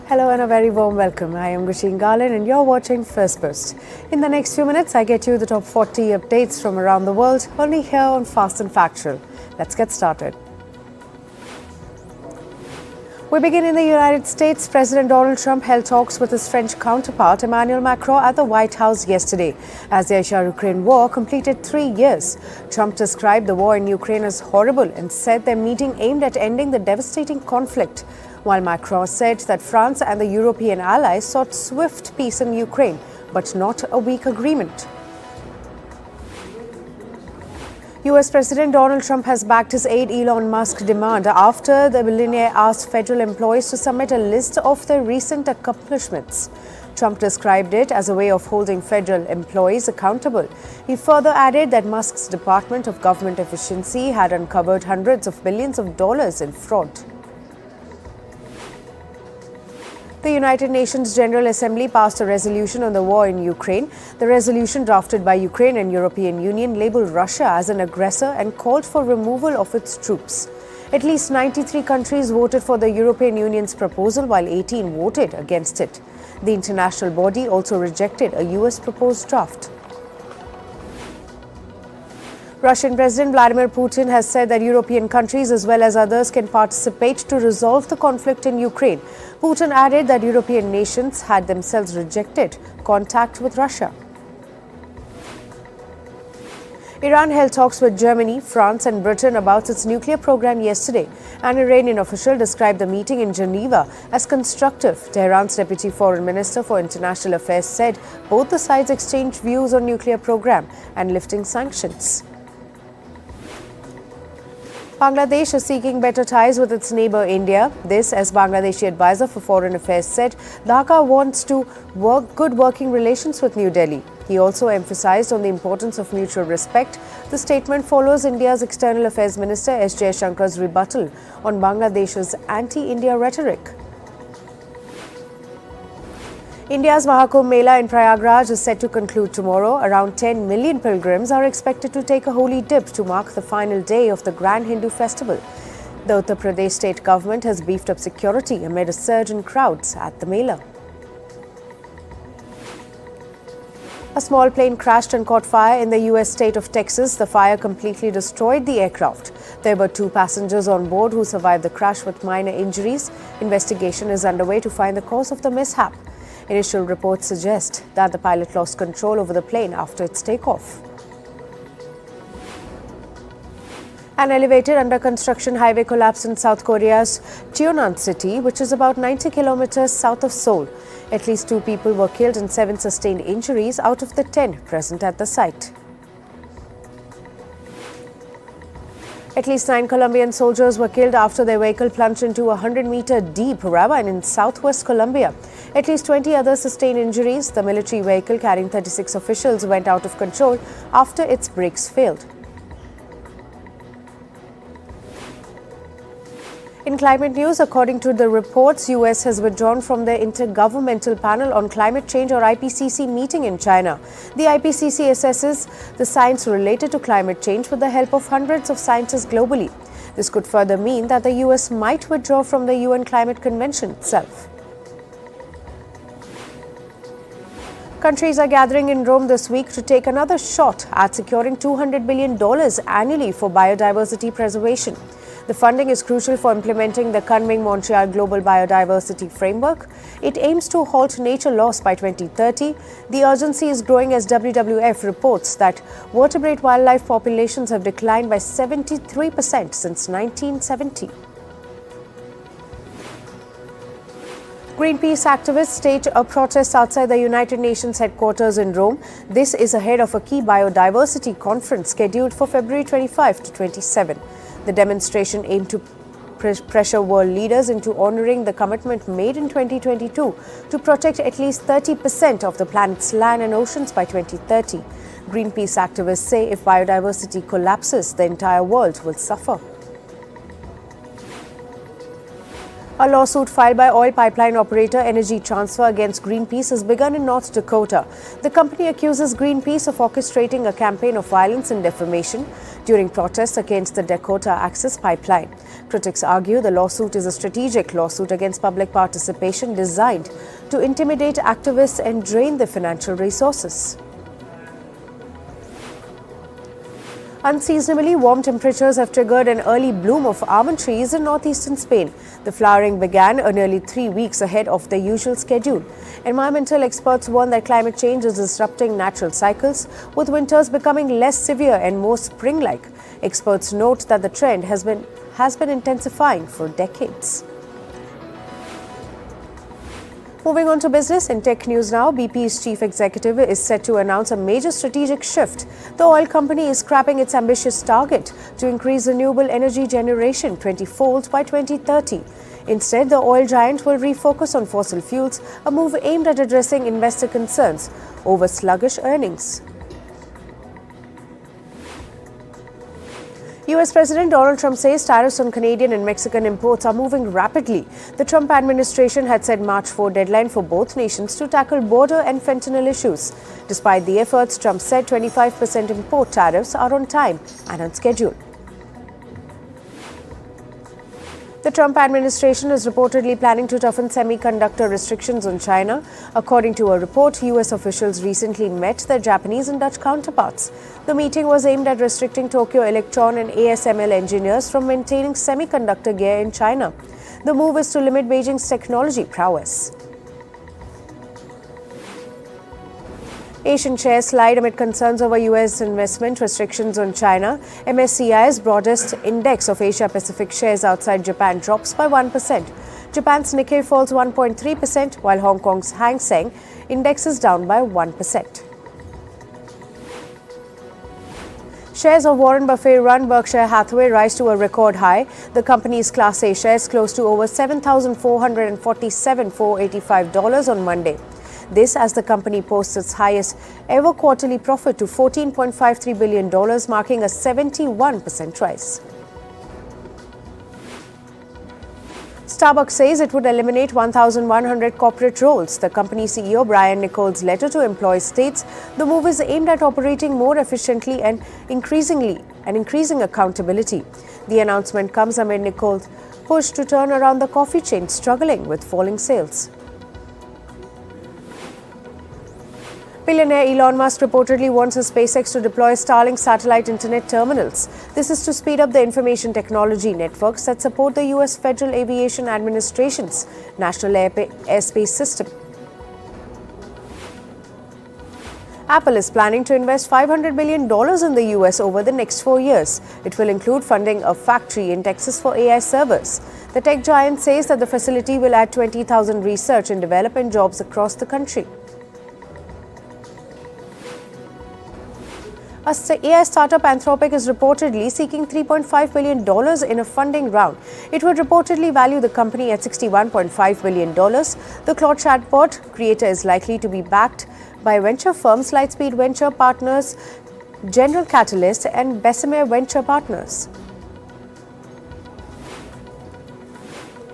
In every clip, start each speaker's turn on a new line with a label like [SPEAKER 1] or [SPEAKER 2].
[SPEAKER 1] Hello and a very warm welcome. I am Gushin Garland and you're watching Firstpost. In the next few minutes, I get you the top 40 updates from around the world, only here on Fast and Factual. Let's get started. We begin in the United States. President Donald Trump held talks with his French counterpart Emmanuel Macron at the White House yesterday as the Russia-Ukraine war completed 3 years. Trump described the war in Ukraine as horrible and said their meeting aimed at ending the devastating conflict, while Macron said that France and the European allies sought swift peace in Ukraine, but not a weak agreement. US President Donald Trump has backed his aide Elon Musk's demand after the billionaire asked federal employees to submit a list of their recent accomplishments. Trump described it as a way of holding federal employees accountable. He further added that Musk's Department of Government Efficiency had uncovered hundreds of billions of dollars in fraud. The United Nations General Assembly passed a resolution on the war in Ukraine. The resolution, drafted by Ukraine and European Union, labeled Russia as an aggressor and called for removal of its troops. At least 93 countries voted for the European Union's proposal, while 18 voted against it. The international body also rejected a US proposed draft. Russian President Vladimir Putin has said that European countries as well as others can participate to resolve the conflict in Ukraine. Putin added that European nations had themselves rejected contact with Russia. Iran held talks with Germany, France and Britain about its nuclear program yesterday. An Iranian official described the meeting in Geneva as constructive. Tehran's Deputy Foreign Minister for International Affairs said both the sides exchanged views on nuclear program and lifting sanctions. Bangladesh is seeking better ties with its neighbour India. This, as Bangladeshi advisor for Foreign Affairs said, Dhaka wants to work good working relations with New Delhi. He also emphasised on the importance of mutual respect. The statement follows India's External Affairs Minister S. Jaishankar's rebuttal on Bangladesh's anti-India rhetoric. India's Mahakumbh Mela in Prayagraj is set to conclude tomorrow. Around 10 million pilgrims are expected to take a holy dip to mark the final day of the grand Hindu festival. The Uttar Pradesh state government has beefed up security amid a surge in crowds at the Mela. A small plane crashed and caught fire in the U.S. state of Texas. The fire completely destroyed the aircraft. There were 2 passengers on board who survived the crash with minor injuries. Investigation is underway to find the cause of the mishap. Initial reports suggest that the pilot lost control over the plane after its takeoff. An elevated under-construction highway collapsed in South Korea's Cheonan city, which is about 90 kilometers south of Seoul. At least 2 people were killed and 7 sustained injuries out of the 10 present at the site. At least 9 Colombian soldiers were killed after their vehicle plunged into a 100-meter deep ravine in southwest Colombia. At least 20 others sustained injuries. The military vehicle carrying 36 officials went out of control after its brakes failed. In climate news, according to the reports, US has withdrawn from the Intergovernmental Panel on Climate Change or IPCC meeting in China. The IPCC assesses the science related to climate change with the help of hundreds of scientists globally. This could further mean that the US might withdraw from the UN Climate Convention itself. Countries are gathering in Rome this week to take another shot at securing $200 billion annually for biodiversity preservation. The funding is crucial for implementing the Kunming-Montreal Global Biodiversity Framework. It aims to halt nature loss by 2030. The urgency is growing as WWF reports that vertebrate wildlife populations have declined by 73% since 1970. Greenpeace activists staged a protest outside the United Nations headquarters in Rome. This is ahead of a key biodiversity conference scheduled for February 25 to 27. The demonstration aimed to pressure world leaders into honoring the commitment made in 2022 to protect at least 30% of the planet's land and oceans by 2030. Greenpeace activists say if biodiversity collapses, the entire world will suffer. A lawsuit filed by oil pipeline operator Energy Transfer against Greenpeace has begun in North Dakota. The company accuses Greenpeace of orchestrating a campaign of violence and defamation during protests against the Dakota Access Pipeline. Critics argue the lawsuit is a strategic lawsuit against public participation designed to intimidate activists and drain their financial resources. Unseasonably warm temperatures have triggered an early bloom of almond trees in northeastern Spain. The flowering began nearly 3 weeks ahead of the usual schedule. Environmental experts warn that climate change is disrupting natural cycles, with winters becoming less severe and more spring-like. Experts note that the trend has been intensifying for decades. Moving on to business and tech news now, BP's chief executive is set to announce a major strategic shift. The oil company is scrapping its ambitious target to increase renewable energy generation 20-fold by 2030. Instead, the oil giant will refocus on fossil fuels, a move aimed at addressing investor concerns over sluggish earnings. US President Donald Trump says tariffs on Canadian and Mexican imports are moving rapidly. The Trump administration had set March 4 deadline for both nations to tackle border and fentanyl issues. Despite the efforts, Trump said 25% import tariffs are on time and on schedule. The Trump administration is reportedly planning to toughen semiconductor restrictions on China. According to a report, US officials recently met their Japanese and Dutch counterparts. The meeting was aimed at restricting Tokyo Electron and ASML engineers from maintaining semiconductor gear in China. The move is to limit Beijing's technology prowess. Asian shares slide amid concerns over US investment restrictions on China. MSCI's broadest index of Asia-Pacific shares outside Japan drops by 1%. Japan's Nikkei falls 1.3%, while Hong Kong's Hang Seng index is down by 1%. Shares of Warren Buffett-run Berkshire Hathaway rise to a record high. The company's Class A shares closed to over $7,447,485 on Monday. This as the company posts its highest ever quarterly profit to $14.53 billion, marking a 71% rise. Starbucks says it would eliminate 1,100 corporate roles. The company CEO Brian Nichols' letter to employees states the move is aimed at operating more efficiently and increasing accountability. The announcement comes amid Nichols' push to turn around the coffee chain struggling with falling sales. Billionaire Elon Musk reportedly wants his SpaceX to deploy Starlink satellite internet terminals. This is to speed up the information technology networks that support the U.S. Federal Aviation Administration's National Airspace System. Apple is planning to invest $500 billion in the U.S. over the next 4 years. It will include funding a factory in Texas for AI servers. The tech giant says that the facility will add 20,000 research and development jobs across the country. AI startup Anthropic is reportedly seeking $3.5 billion in a funding round. It would reportedly value the company at $61.5 billion. The Claude chatbot creator is likely to be backed by venture firms Lightspeed Venture Partners, General Catalyst, and Bessemer Venture Partners.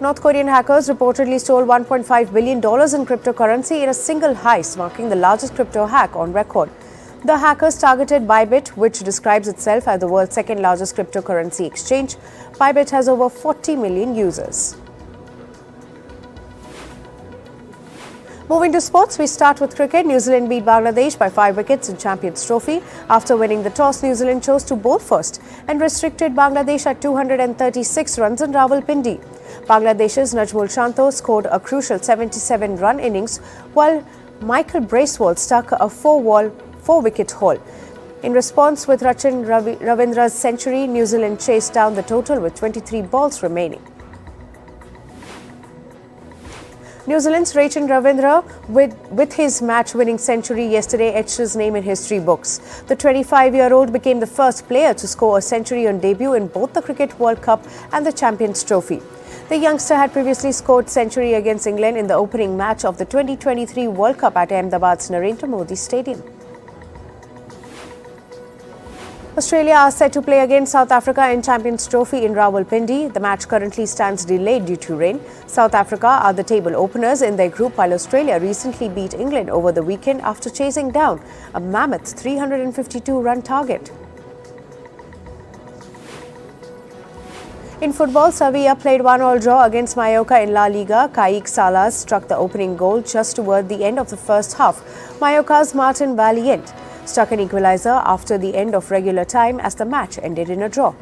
[SPEAKER 1] North Korean hackers reportedly stole $1.5 billion in cryptocurrency in a single heist, marking the largest crypto hack on record. The hackers targeted Bybit, which describes itself as the world's second largest cryptocurrency exchange. Bybit has over 40 million users. Moving to sports, we start with cricket. New Zealand beat Bangladesh by 5 wickets in Champions Trophy. After winning the toss, New Zealand chose to bowl first and restricted Bangladesh at 236 runs in Rawalpindi. Bangladesh's Najmul Shanto scored a crucial 77-run innings, while Michael Bracewell stuck a 4-wicket haul. In response, with Rachin Ravindra's century, New Zealand chased down the total with 23 balls remaining. New Zealand's Rachin Ravindra, with his match-winning century yesterday, etched his name in history books. The 25-year-old became the first player to score a century on debut in both the Cricket World Cup and the Champions Trophy. The youngster had previously scored century against England in the opening match of the 2023 World Cup at Ahmedabad's Narendra Modi Stadium. Australia are set to play against South Africa in Champions Trophy in Rawalpindi. The match currently stands delayed due to rain. South Africa are the table openers in their group, while Australia recently beat England over the weekend after chasing down a mammoth 352-run target. In football, Sevilla played 1-1 draw against Mallorca in La Liga. Kaique Salas struck the opening goal just toward the end of the first half. Mallorca's Martin Valiente struck an equalizer after the end of regular time as the match ended in a draw.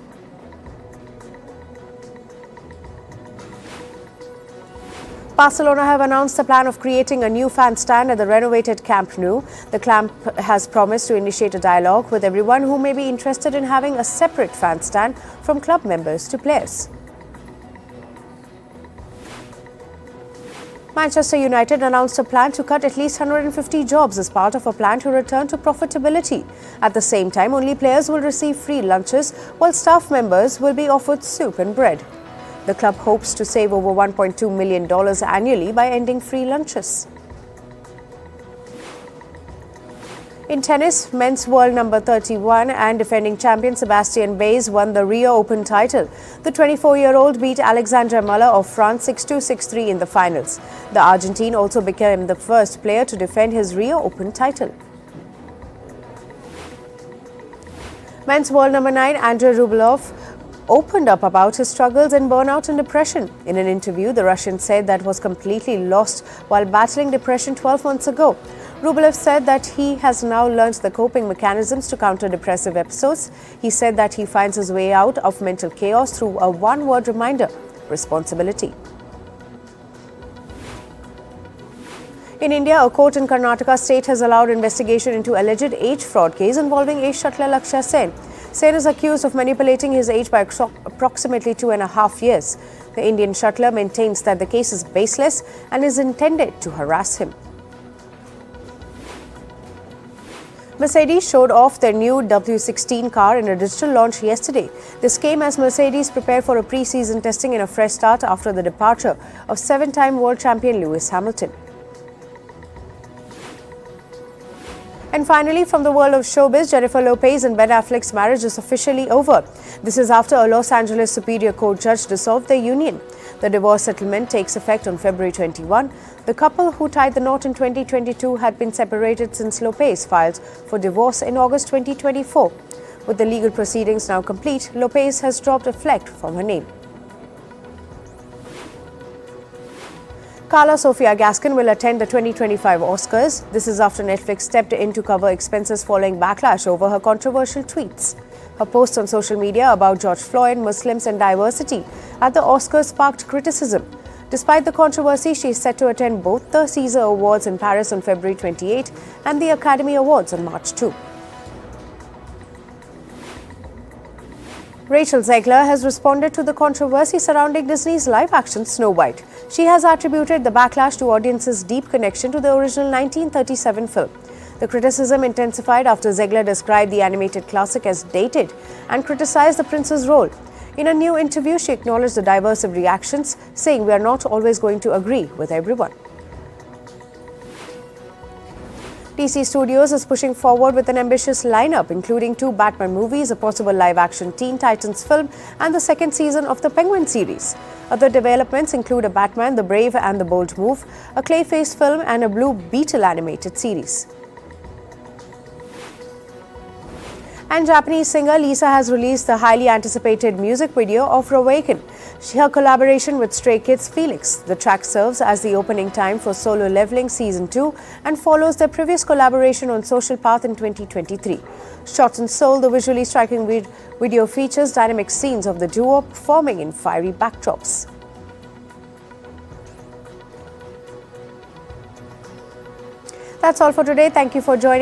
[SPEAKER 1] Barcelona have announced the plan of creating a new fan stand at the renovated Camp Nou. The club has promised to initiate a dialogue with everyone who may be interested in having a separate fan stand from club members to players. Manchester United announced a plan to cut at least 150 jobs as part of a plan to return to profitability. At the same time, only players will receive free lunches, while staff members will be offered soup and bread. The club hopes to save over $1.2 million annually by ending free lunches. In tennis, men's world number 31 and defending champion Sebastian Baez won the Rio Open title. The 24-year-old beat Alexandre Muller of France 6-2, 6-3 in the finals. The Argentine also became the first player to defend his Rio Open title. Men's world number 9 Andrei Rublev opened up about his struggles and burnout and depression. In an interview, the Russian said that was completely lost while battling depression 12 months ago. Rublev said that he has now learned the coping mechanisms to counter depressive episodes. He said that he finds his way out of mental chaos through a one-word reminder: responsibility. In India, a court in Karnataka state has allowed investigation into alleged age fraud case involving ace shuttler Lakshya Sen. Sen is accused of manipulating his age by approximately 2.5 years. The Indian shuttler maintains that the case is baseless and is intended to harass him. Mercedes showed off their new W16 car in a digital launch yesterday. This came as Mercedes prepared for a pre-season testing and a fresh start after the departure of 7-time world champion Lewis Hamilton. And finally, from the world of showbiz, Jennifer Lopez and Ben Affleck's marriage is officially over. This is after a Los Angeles Superior Court judge dissolved their union. The divorce settlement takes effect on February 21. The couple, who tied the knot in 2022, had been separated since Lopez filed for divorce in August 2024. With the legal proceedings now complete, Lopez has dropped Affleck from her name. Carla Sofia Gaskin will attend the 2025 Oscars. This is after Netflix stepped in to cover expenses following backlash over her controversial tweets. Her posts on social media about George Floyd, Muslims and diversity at the Oscars sparked criticism. Despite the controversy, she is set to attend both the Caesar Awards in Paris on February 28 and the Academy Awards on March 2. Rachel Zegler has responded to the controversy surrounding Disney's live-action Snow White. She has attributed the backlash to audiences' deep connection to the original 1937 film. The criticism intensified after Zegler described the animated classic as dated and criticized the prince's role. In a new interview, she acknowledged the diverse reactions, saying, "We are not always going to agree with everyone." DC Studios is pushing forward with an ambitious lineup, including 2 Batman movies, a possible live-action Teen Titans film, and the second season of the Penguin series. Other developments include a Batman, the Brave and the Bold Move, a Clayface film, and a Blue Beetle animated series. And Japanese singer Lisa has released the highly anticipated music video of Awaken, her collaboration with Stray Kids' Felix. The track serves as the opening time for Solo Leveling Season 2 and follows their previous collaboration on Social Path in 2023. Shot in Seoul, the visually striking video features dynamic scenes of the duo performing in fiery backdrops. That's all for today. Thank you for joining.